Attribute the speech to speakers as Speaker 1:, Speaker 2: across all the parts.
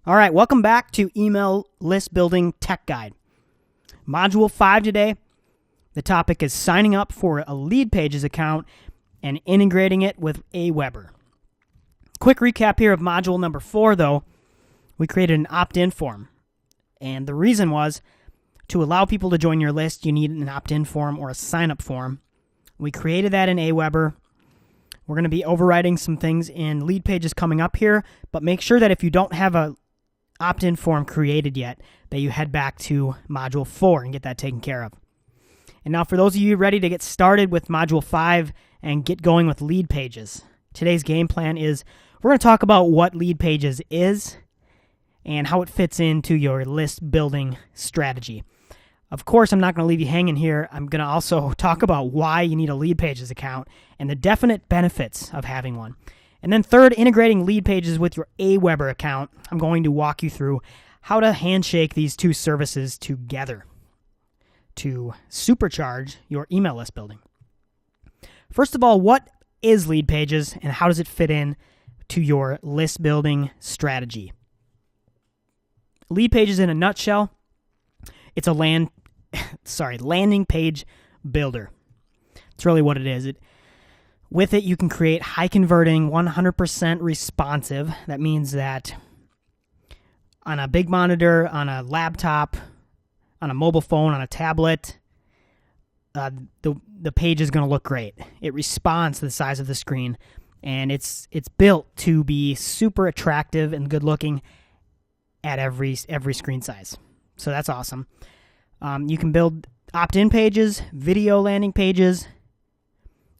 Speaker 1: All right, welcome back to Email List Building Tech Guide. Module 5 today. The topic is signing up for a Leadpages account and integrating it with AWeber. Quick recap here of module number 4, though. We created an opt-in form. And the reason was to allow people to join your list, you need an opt-in form or a sign-up form. We created that in AWeber. We're going to be overriding some things in Leadpages coming up here, but make sure that if you don't have a opt-in form created yet, that you head back to Module 4 and get that taken care of. And now for those of you ready to get started with Module 5 and get going with Leadpages, today's game plan is we're going to talk about what Leadpages is and how it fits into your list building strategy. Of course, I'm not going to leave you hanging here. I'm going to also talk about why you need a Leadpages account and the definite benefits of having one. And then third, integrating Leadpages with your AWeber account. I'm going to walk you through how to handshake these two services together to supercharge your email list building. First of all, what is Leadpages and how does it fit in to your list building strategy? Leadpages in a nutshell, it's a landing page builder. It's really what it is. With it, you can create high-converting, 100% responsive. That means that on a big monitor, on a laptop, on a mobile phone, on a tablet, the page is going to look great. It responds to the size of the screen, and it's built to be super attractive and good-looking at every screen size. So that's awesome. You can build opt-in pages, video landing pages,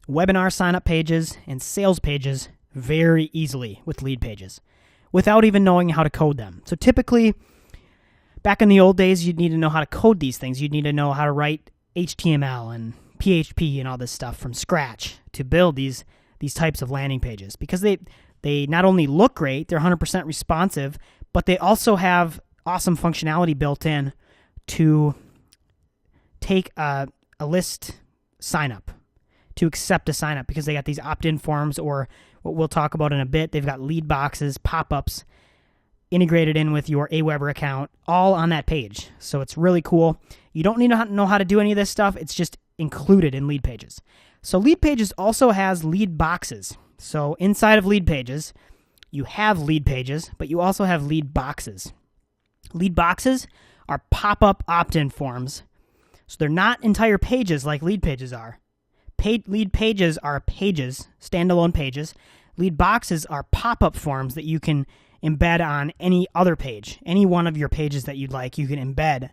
Speaker 1: webinar sign-up pages, and sales pages very easily with Leadpages without even knowing how to code them. So typically, back in the old days, you'd need to know how to code these things. You'd need to know how to write HTML and PHP and all this stuff from scratch to build these types of landing pages because they not only look great, they're 100% responsive, but they also have awesome functionality built in to take a list sign-up, to accept a sign-up because they got these opt-in forms, or what we'll talk about in a bit, they've got lead boxes, pop-ups integrated in with your AWeber account, all on that page. So it's really cool. You don't need to know how to do any of this stuff. It's just included in Leadpages. So Leadpages also has lead boxes. So inside of Leadpages, you have Leadpages, but you also have lead boxes. Lead boxes are pop-up opt-in forms. So they're not entire pages like Leadpages are. Lead pages are pages, standalone pages. Lead boxes are pop-up forms that you can embed on any other page. Any one of your pages that you'd like, you can embed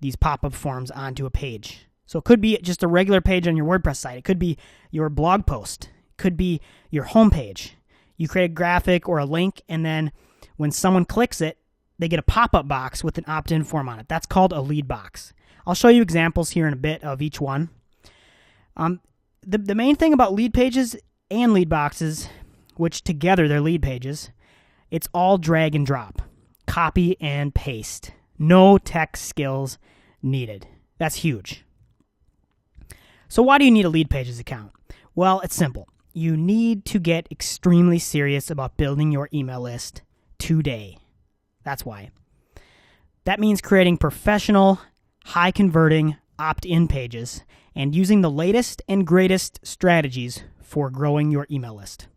Speaker 1: these pop-up forms onto a page. So it could be just a regular page on your WordPress site. It could be your blog post. It could be your homepage. You create a graphic or a link, and then when someone clicks it, they get a pop-up box with an opt-in form on it. That's called a lead box. I'll show you examples here in a bit of each one. The main thing about Leadpages and lead boxes, which together they're Leadpages, it's all drag and drop, copy and paste. No tech skills needed. That's huge. So why do you need a Leadpages account? Well, it's simple. You need to get extremely serious about building your email list today. That's why. That means creating professional, high-converting opt-in pages and using the latest and greatest strategies for growing your email list.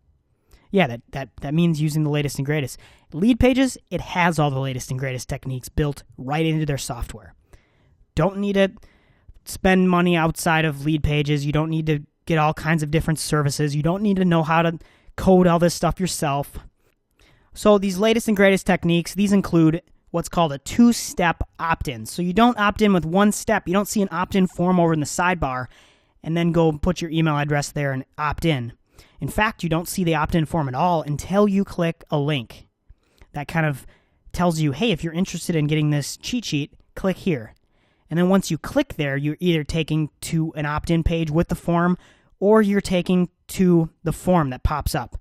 Speaker 1: Yeah, that means using the latest and greatest. Leadpages, it has all the latest and greatest techniques built right into their software. Don't need to spend money outside of Leadpages. You don't need to get all kinds of different services. You don't need to know how to code all this stuff yourself. So these latest and greatest techniques, these include what's called a two-step opt-in. So you don't opt in with one step. You don't see an opt-in form over in the sidebar and then go put your email address there and opt in. In fact, you don't see the opt-in form at all until you click a link. That kind of tells you, hey, if you're interested in getting this cheat sheet, click here. And then once you click there, you're either taking to an opt-in page with the form or you're taking to the form that pops up.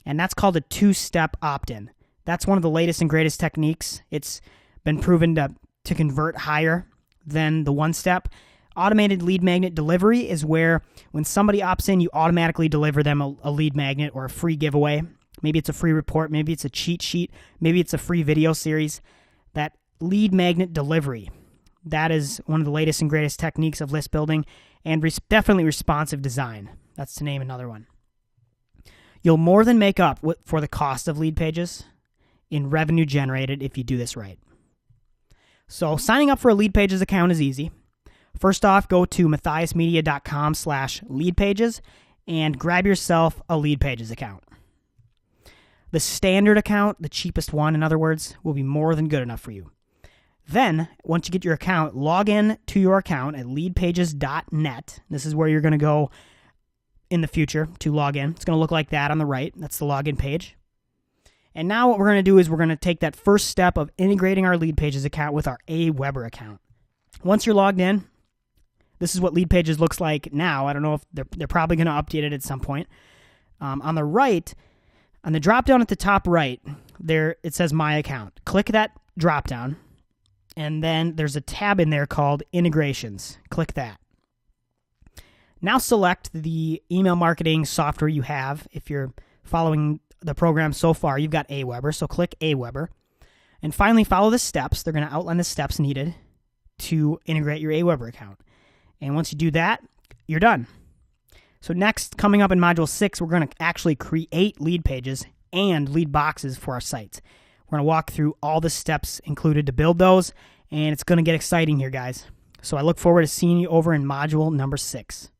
Speaker 1: And that's called a two-step opt-in. That's one of the latest and greatest techniques. It's been proven to convert higher than the one-step. Automated lead magnet delivery is where when somebody opts in, you automatically deliver them a lead magnet or a free giveaway Maybe it's a free report. Maybe it's a cheat sheet. Maybe it's a free video series. That lead magnet delivery, that is one of the latest and greatest techniques of list building, and definitely responsive design. That's to name another one. You'll more than make up for the cost of Leadpages in revenue generated if you do this right. So signing up for a Leadpages account is easy. First off, go to matthiasmedia.com/leadpages and grab yourself a Leadpages account. The standard account, the cheapest one, in other words, will be more than good enough for you. Then, once you get your account, log in to your account at leadpages.net. This is where you're going to go in the future to log in. It's going to look like that on the right. That's the login page. And now what we're going to do is we're going to take that first step of integrating our Leadpages account with our AWeber account. Once you're logged in, this is what Leadpages looks like now. I don't know if they're probably going to update it at some point. On the right, on the drop-down at the top right, there it says My Account. Click that drop-down, and then there's a tab in there called Integrations. Click that. Now select the email marketing software you have. If you're following the program so far, you've got AWeber, so click AWeber. And finally, follow the steps. They're going to outline the steps needed to integrate your AWeber account. And once you do that, you're done. So next, coming up in Module 6, we're going to actually create lead pages and lead boxes for our sites. We're going to walk through all the steps included to build those, and it's going to get exciting here, guys. So I look forward to seeing you over in Module number 6.